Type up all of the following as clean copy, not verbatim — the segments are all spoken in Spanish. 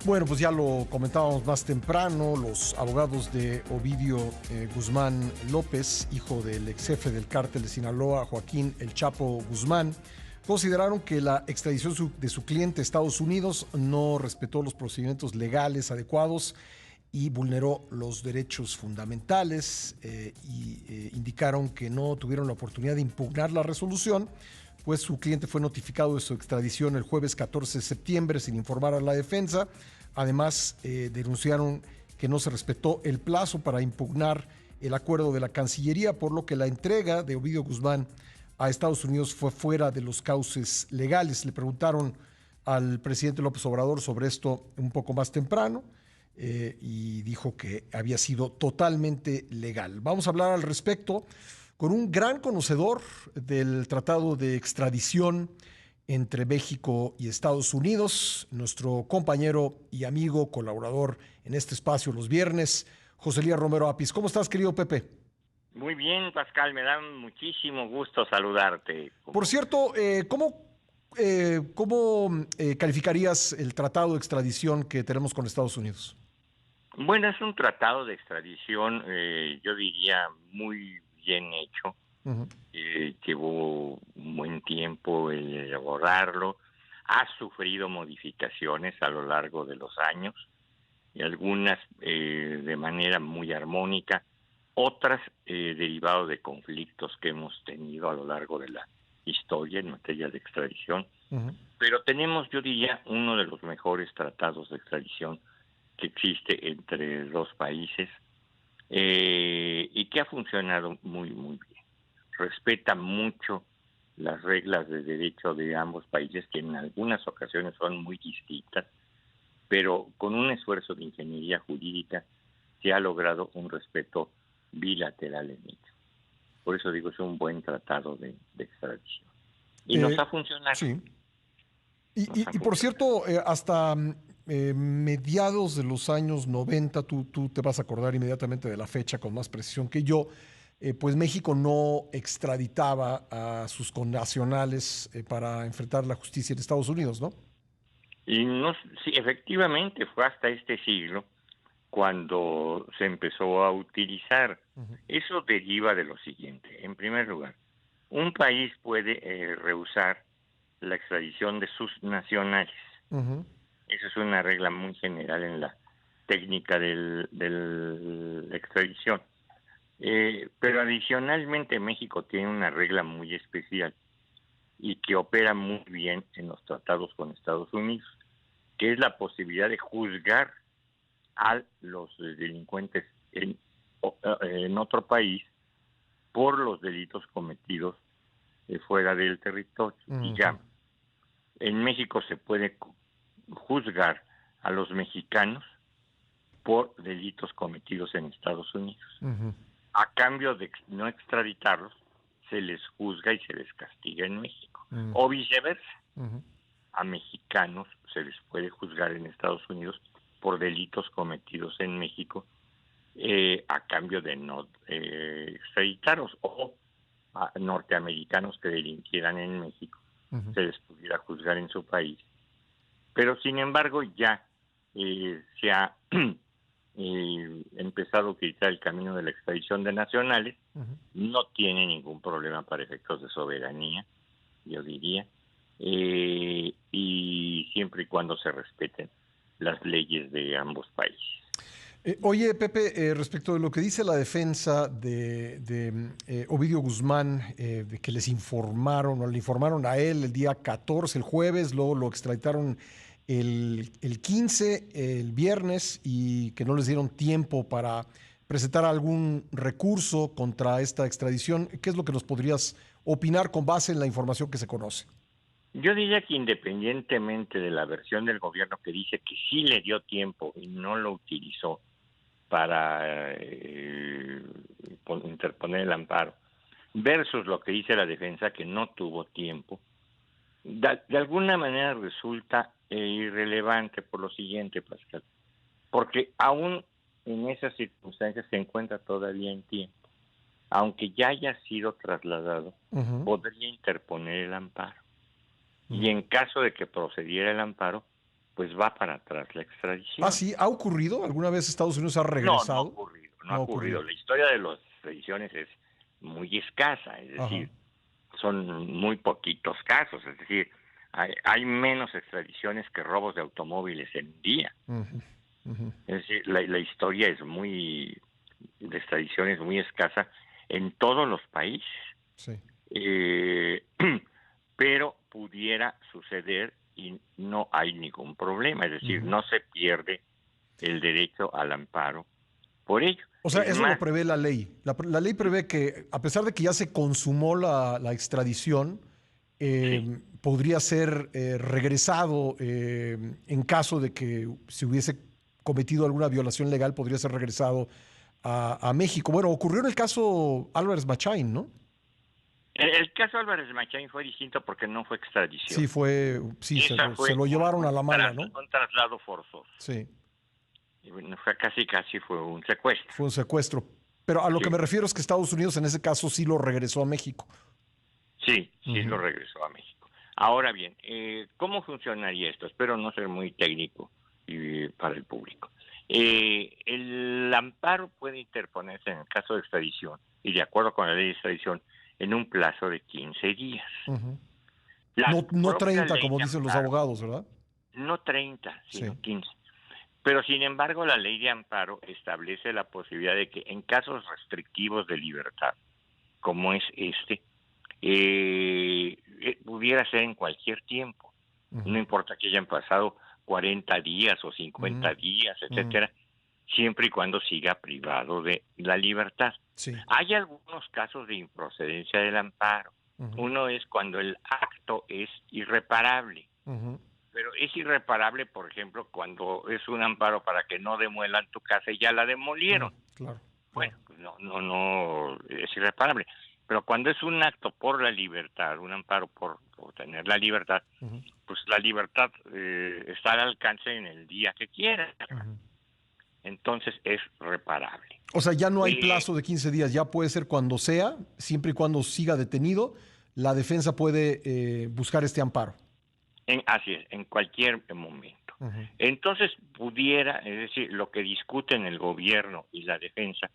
Bueno, pues ya lo comentábamos más temprano, los abogados de Ovidio Guzmán López, hijo del ex jefe del cártel de Sinaloa, Joaquín El Chapo Guzmán, consideraron que la extradición de su cliente a Estados Unidos no respetó los procedimientos legales adecuados y vulneró los derechos fundamentales indicaron que no tuvieron la oportunidad de impugnar la resolución, pues su cliente fue notificado de su extradición el jueves 14 de septiembre sin informar a la defensa. Además, denunciaron que no se respetó el plazo para impugnar el acuerdo de la Cancillería, por lo que la entrega de Ovidio Guzmán a Estados Unidos fue fuera de los cauces legales. Le preguntaron al presidente López Obrador sobre esto un poco más temprano y dijo que había sido totalmente legal. Vamos a hablar al respecto con un gran conocedor del tratado de extradición entre México y Estados Unidos, nuestro compañero y amigo, colaborador en este espacio los viernes, José Elías Romero Apis. ¿Cómo estás, querido Pepe? Muy bien, Pascal, me da muchísimo gusto saludarte. Por cierto, ¿cómo calificarías el tratado de extradición que tenemos con Estados Unidos? Bueno, es un tratado de extradición, yo diría, muy bien hecho. Uh-huh. Llevó un buen tiempo elaborarlo. Ha sufrido modificaciones a lo largo de los años, y algunas de manera muy armónica, otras derivado de conflictos que hemos tenido a lo largo de la historia en materia de extradición. Uh-huh. Pero tenemos, yo diría, uno de los mejores tratados de extradición que existe entre dos países y que ha funcionado muy, muy bien. Respeta mucho las reglas de derecho de ambos países, que en algunas ocasiones son muy distintas, pero con un esfuerzo de ingeniería jurídica se ha logrado un respeto bilateral en ello. Por eso digo, es un buen tratado de extradición. Y nos ha funcionado. Sí. Nos ha Y por funcionado. cierto, hasta mediados de los años 90, tú te vas a acordar inmediatamente de la fecha con más precisión que yo, pues México no extraditaba a sus connacionales para enfrentar la justicia en Estados Unidos, ¿no? Y no, sí, efectivamente fue hasta este siglo cuando se empezó a utilizar. Uh-huh. Eso deriva de lo siguiente. En primer lugar, un país puede rehusar la extradición de sus nacionales. Uh-huh. Esa es una regla muy general en la técnica de la extradición. Pero adicionalmente México tiene una regla muy especial y que opera muy bien en los tratados con Estados Unidos, que es la posibilidad de juzgar a los delincuentes en otro país por los delitos cometidos fuera del territorio. Uh-huh. Y ya, en México se puede juzgar a los mexicanos por delitos cometidos en Estados Unidos. Uh-huh. A cambio de no extraditarlos, se les juzga y se les castiga en México. Uh-huh. O viceversa. Uh-huh. A mexicanos se les puede juzgar en Estados Unidos por delitos cometidos en México a cambio de no extraditarlos, o a norteamericanos que delinquieran en México Uh-huh. se les pudiera juzgar en su país. Pero sin embargo ya se ha empezado a utilizar el camino de la extradición de nacionales. Uh-huh. No tiene ningún problema para efectos de soberanía, yo diría, y siempre y cuando se respeten las leyes de ambos países. Oye, Pepe, respecto de lo que dice la defensa de Ovidio Guzmán, de que les informaron o le informaron a él el día 14, el jueves, luego lo extraditaron el 15, el viernes, y que no les dieron tiempo para presentar algún recurso contra esta extradición. ¿Qué es lo que nos podrías opinar con base en la información que se conoce? Yo diría que independientemente de la versión del gobierno que dice que sí le dio tiempo y no lo utilizó para interponer el amparo, versus lo que dice la defensa que no tuvo tiempo, de alguna manera resulta irrelevante por lo siguiente, Pascal, porque aún en esas circunstancias se encuentra todavía en tiempo. Aunque ya haya sido trasladado, Uh-huh. podría interponer el amparo. Uh-huh. Y en caso de que procediera el amparo, pues va para atrás la Ah, extradición. sí, ¿ha ocurrido? ¿Alguna vez Estados Unidos ha No ha regresado? ocurrido, no No ha ha ocurrido. ocurrido. La historia de las extradiciones es muy escasa, es Ajá. decir, son muy poquitos casos, es decir, hay menos extradiciones que robos de automóviles en un día. Ujú, ujú. Es decir, la historia de extradición es muy escasa en todos los países. Sí. Eh, pero pudiera suceder y no hay ningún problema, es decir, Ujú. no se pierde el derecho al amparo por ello. O sea, Es eso lo más, prevé la ley. La ley prevé que, a pesar de que ya se consumó la extradición, sí, podría ser regresado en caso de que se hubiese cometido alguna violación legal, podría ser regresado a México. Bueno, ocurrió en el caso Álvarez Machain, ¿no? el caso Álvarez Machain fue distinto porque no fue extradición. Sí, Esa se fue lo llevaron a la mala, ¿no? un traslado forzoso. Sí, Y bueno, fue casi fue un secuestro. fue un secuestro. Pero a lo que Sí, me refiero es que Estados Unidos en ese caso sí lo regresó a México. sí lo Ujú. regresó a México. Ahora bien, ¿cómo funcionaría esto? Espero no ser muy técnico para el público. El amparo puede interponerse en el caso de extradición y de acuerdo con la ley de extradición en un plazo de 15 días. Ujú. La No, no propia 30 ley como de dicen los amparo, abogados, ¿verdad? no 30, Sí. sino 15. Pero sin embargo, la ley de amparo establece la posibilidad de que en casos restrictivos de libertad, como es pudiera ser en cualquier tiempo. No Ujú, importa que hayan pasado 40 días o ujú, 50 días, ujú. etcétera, siempre y cuando siga privado de la libertad. Sí. Hay algunos casos de improcedencia del amparo. Ujú, Uno es cuando el acto es irreparable. ujú, Pero es irreparable, por ejemplo, cuando es un amparo para que no demuelan tu casa y ya la demolieron. claro, Bueno, claro. pues no, es irreparable. Pero cuando es un acto por la libertad, un amparo por tener la libertad, Ujú, pues la libertad está al alcance en el día que quiera. ujú. Entonces es reparable. O sea, ya no hay Eh, plazo de 15 días, ya puede ser cuando sea, siempre y cuando siga detenido, la defensa puede buscar este amparo. así es, en cualquier momento. Ujú, Entonces pudiera, es decir, lo que discuten el gobierno y la defensa,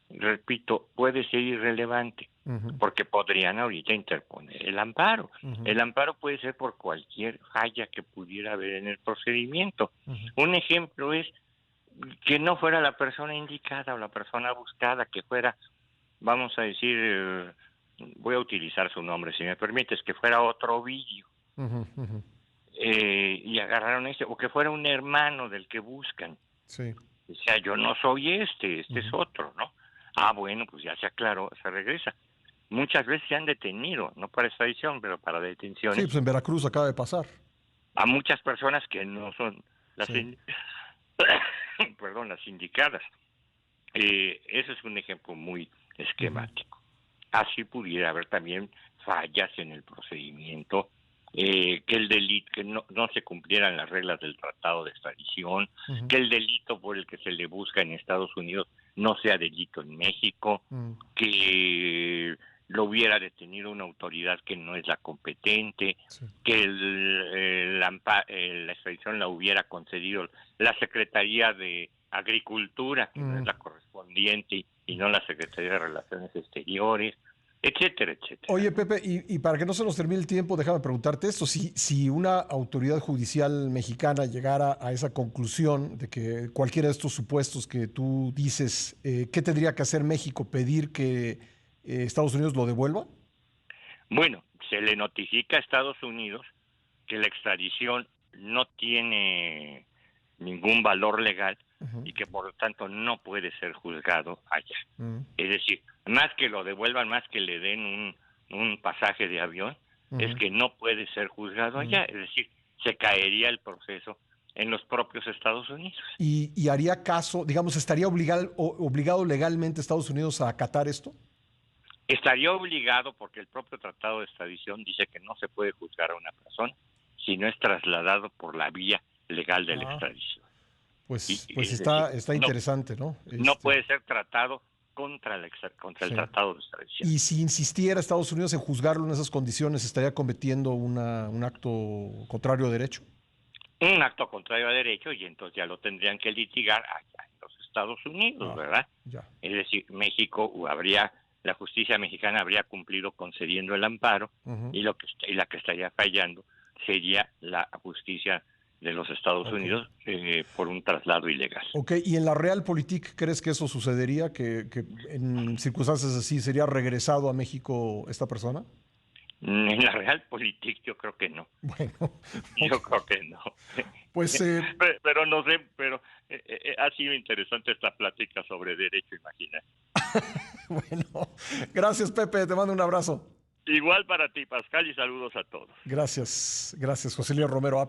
repito, puede ser irrelevante, ujú, porque podrían ahorita interponer el amparo. ujú, El amparo puede ser por cualquier falla que pudiera haber en el procedimiento. ujú. Un ejemplo es que no fuera la persona indicada o la persona buscada, que fuera, vamos a decir, voy a utilizar su nombre, si me permites, que fuera otro Ovidio, Ujú, ujú. y agarraron o que fuera un hermano del que buscan. Sí. O sea, yo no soy este es Ujú. otro, ¿no? Ah, bueno, pues ya se aclaró, se regresa. Muchas veces se han detenido, no para extradición, pero para Sí, detenciones, pues en Veracruz acaba de pasar. a muchas personas que no son las, Sí. perdón, las indicadas. Ese es un ejemplo muy Ujú, esquemático. Así pudiera haber también fallas en el procedimiento, que el delito, que no se cumplieran las reglas del tratado de extradición, ujú, que el delito por el que se le busca en Estados Unidos no sea delito en México, ujú. que lo hubiera detenido una autoridad que no es la competente, Sí. que la extradición la hubiera concedido la Secretaría de Agricultura, que no es Ujú. la correspondiente, y no la Secretaría de Relaciones Exteriores, etcétera, etcétera, Oye, ¿no? Pepe, y para que no se nos termine el tiempo, déjame preguntarte esto. Si una autoridad judicial mexicana llegara a esa conclusión de que cualquiera de estos supuestos que tú dices, ¿qué tendría que hacer México? ¿Pedir que Estados Unidos lo devuelva? Bueno, se le notifica a Estados Unidos que la extradición no tiene ningún valor legal Ujú, y que por lo tanto no puede ser juzgado allá. ujú, Es decir, más que lo devuelvan, más que le den un pasaje de avión, es ujú, que no puede ser juzgado ujú. allá. Es decir, se caería el proceso en los propios Estados Unidos. Y haría caso, digamos, ¿estaría obligado legalmente Estados Unidos a acatar esto? Estaría obligado porque el propio tratado de extradición dice que no se puede juzgar a una persona si no es trasladado por la vía legal de la Ah, extradición. pues Es decir, está no, interesante, ¿no? no puede ser tratado contra el Sí. tratado de extradición. Y si insistiera Estados Unidos en juzgarlo en esas condiciones, ¿estaría cometiendo un acto contrario a derecho? un acto contrario a derecho, y entonces ya lo tendrían que litigar allá en los Estados Unidos, ¿verdad? Ya. Es decir, la justicia mexicana habría cumplido concediendo el amparo, y la que estaría fallando sería la justicia de los Estados Unidos por un traslado ilegal. Ok, ¿y en la Realpolitik crees que eso sucedería? ¿Que en circunstancias así sería regresado a México esta persona? En la Realpolitik yo creo que no. Bueno, Yo creo que no. pues Pero no sé, pero ha sido interesante esta plática sobre derecho, imagina. bueno, gracias Pepe, te mando un abrazo. Igual para ti, Pascal, y saludos a todos. Gracias, José Luis Romero.